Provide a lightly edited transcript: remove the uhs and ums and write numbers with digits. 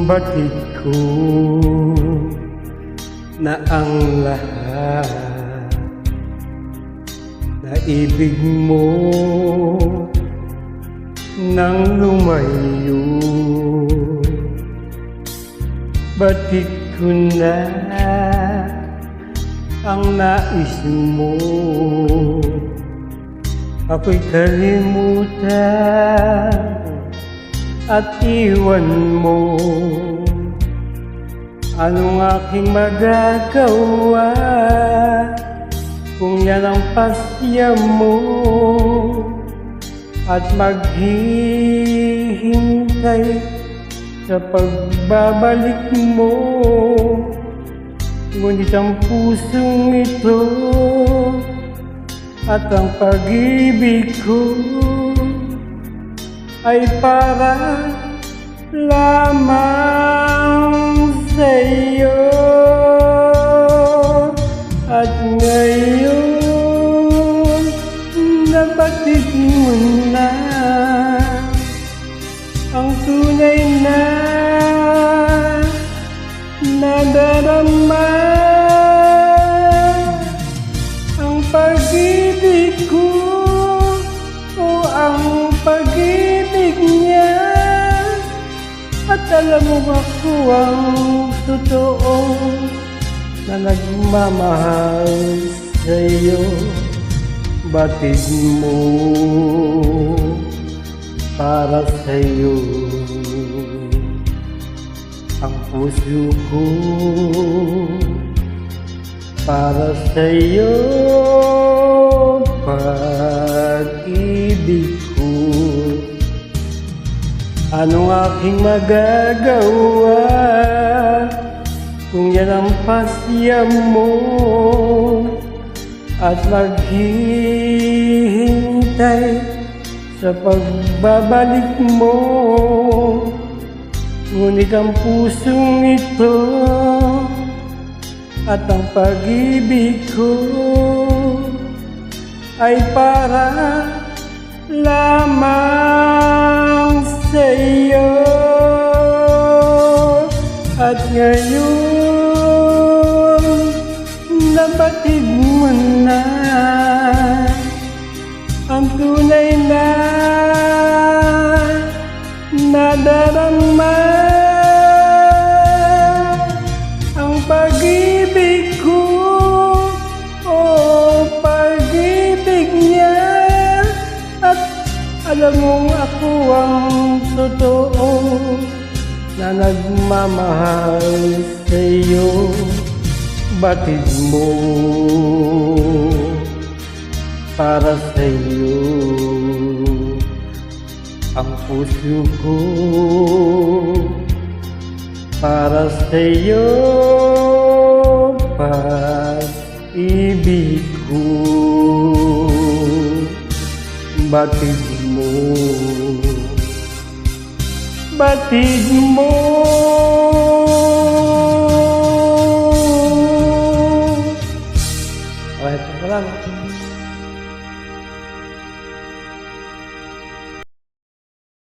batid ko na ang lahat na ibig mo nang lumayo. Batid ko na ang nais mo, ako'y kalimutan at iwan mo. Anong aking magagawa kung yan ang pasya mo, at maghihintay sa pagbabalik mo? Ngunit ang pusong ito at ang pag-ibig ko ay para lamang sa'yo. At ngayon nabatid mo na ang tunay na nadarama. Ang pag-ibig ko o ang pag-ibig niya, at alam mo ako ang totoo na nagmamahal sa'yo. Batid mo para sa'yo ang puso ko, para sa'yo pag-ibig ko. Anong aking magagawa kung yan ang pasya mo, at maghihintay sa pagbabalik mo? Ngunit ang pusong ito at ang pag-ibig ko ay para lamang sa'yo. At ngayon nabatid mo na ang tunay na nadarama. Ang pag-ibig ko o pag-ibig niya, at alam mong ako ang totoo na nagmamahal sa'yo. Batid mo para sa'yo ang puso ko, para sa'yo pag-ibig ko. Batid mo